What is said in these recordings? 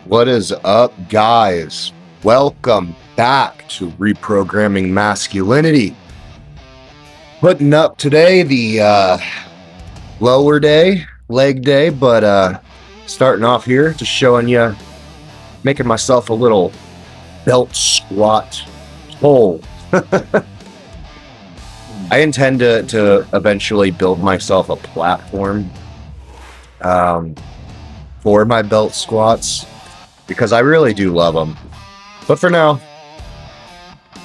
What is up, guys? Welcome back to Reprogramming Masculinity. Putting up today the lower day, leg day, but starting off here, just showing you, making myself a little belt squat pull. I intend to eventually build myself a platform for my belt squats, because I really do love them. But for now,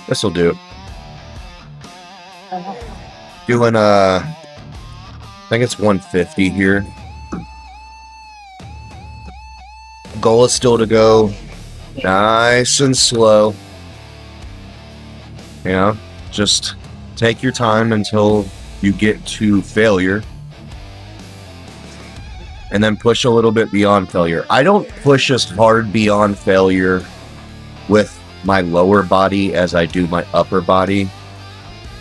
this will do. Doing I think it's 150 here. Goal is still to go nice and slow. You know, just take your time until you get to failure. And then push a little bit beyond failure. I don't push as hard beyond failure with my lower body as I do my upper body,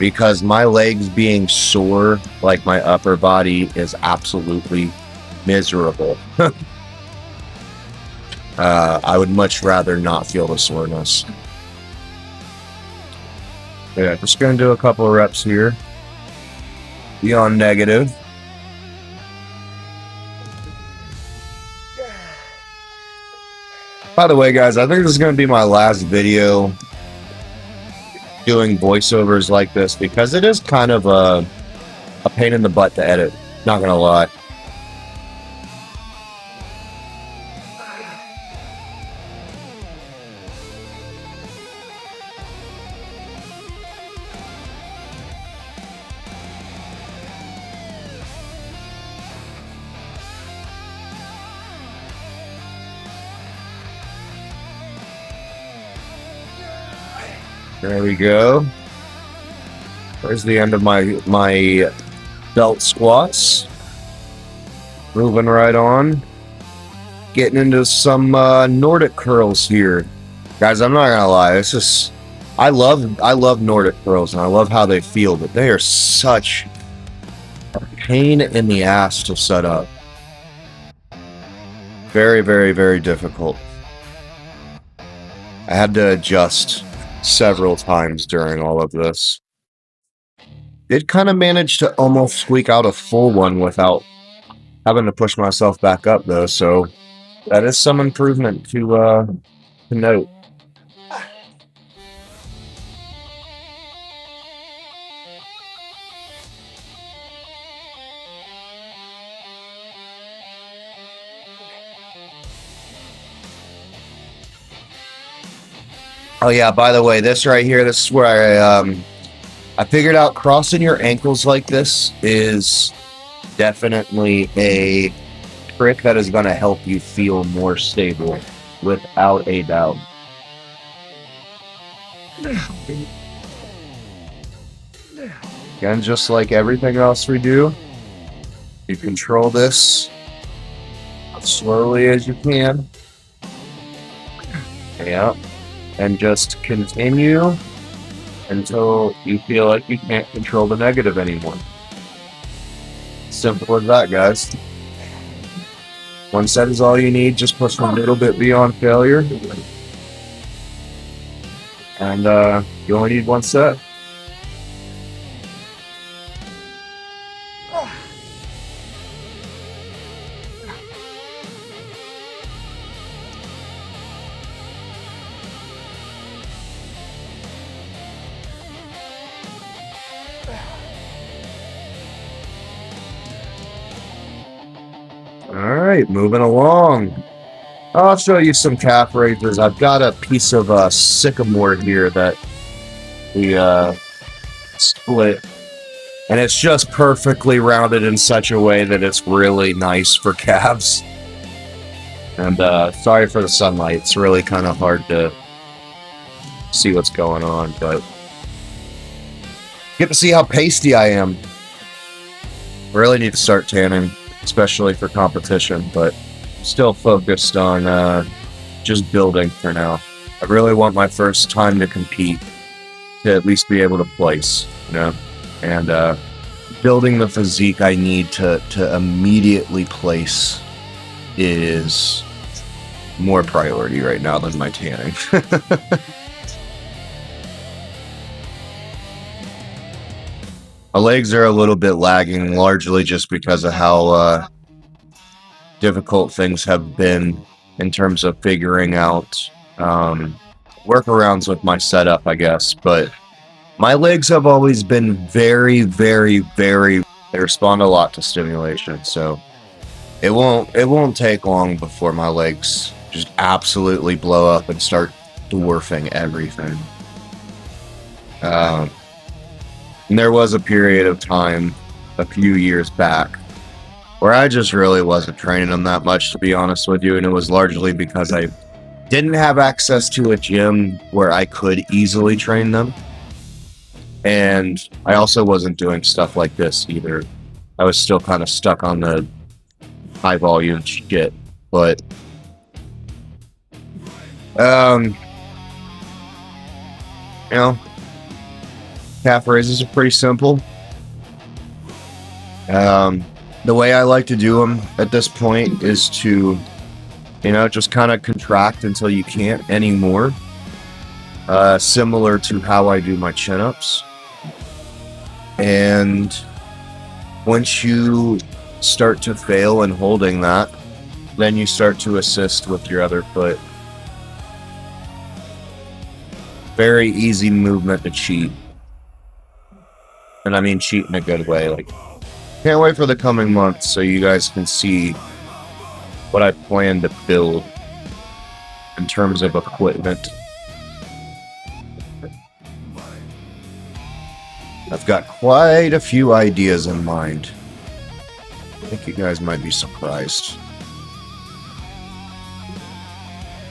because my legs being sore like my upper body is absolutely miserable. I would much rather not feel the soreness. Yeah, just gonna do a couple of reps here. Beyond negative. By the way, guys, I think this is going to be my last video doing voiceovers like this, because it is kind of a pain in the butt to edit. Not going to lie. There we go. There's the end of my belt squats. Moving right on. Getting into some Nordic curls here. Guys, I'm not gonna lie, this is I love Nordic curls, and I love how they feel, but they are such a pain in the ass to set up. Very, very, very difficult. I had to adjust several times during all of this. Did kind of manage to almost squeak out a full one without having to push myself back up, though, so that is some improvement to note. Oh yeah, by the way, this right here, this is where I figured out crossing your ankles like this is definitely a trick that is going to help you feel more stable, without a doubt. Again, just like everything else we do, you control this as slowly as you can. Yeah. And just continue until you feel like you can't control the negative anymore. Simple as that, guys. One set is all you need. Just push a little bit beyond failure. And you only need one set. Alright, moving along. I'll show you some calf raises. I've got a piece of sycamore here that we split. And it's just perfectly rounded in such a way that it's really nice for calves. And sorry for the sunlight. It's really kind of hard to see what's going on, but get to see how pasty I am. Really need to start tanning, especially for competition, but still focused on just building for now. I really want my first time to compete to at least be able to place, you know, and building the physique I need to immediately place is more priority right now than my tanning. My legs are a little bit lagging, largely just because of how difficult things have been in terms of figuring out workarounds with my setup, I guess. But my legs have always been very, very, very. They respond a lot to stimulation, so it won't take long before my legs just absolutely blow up and start dwarfing everything. And there was a period of time a few years back where I just really wasn't training them that much, to be honest with you, and it was largely because I didn't have access to a gym where I could easily train them. And I also wasn't doing stuff like this either. I was still kind of stuck on the high volume shit. But you know, calf raises are pretty simple. The way I like to do them at this point is to, just kind of contract until you can't anymore. Similar to how I do my chin-ups. And once you start to fail in holding that, then you start to assist with your other foot. Very easy movement to cheat. And I mean cheat in a good way. Like, can't wait for the coming months so you guys can see what I plan to build in terms of equipment. I've got quite a few ideas in mind. I think you guys might be surprised.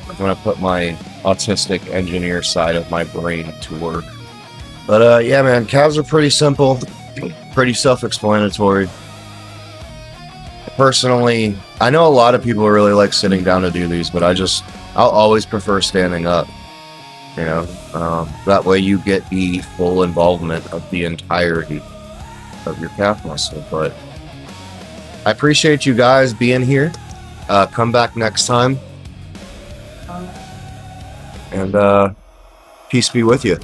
I'm gonna put my autistic engineer side of my brain to work. But yeah, man, calves are pretty simple, pretty self-explanatory. Personally, I know a lot of people really like sitting down to do these, but I'll always prefer standing up. That way you get the full involvement of the entirety of your calf muscle. But I appreciate you guys being here. Come back next time. And peace be with you.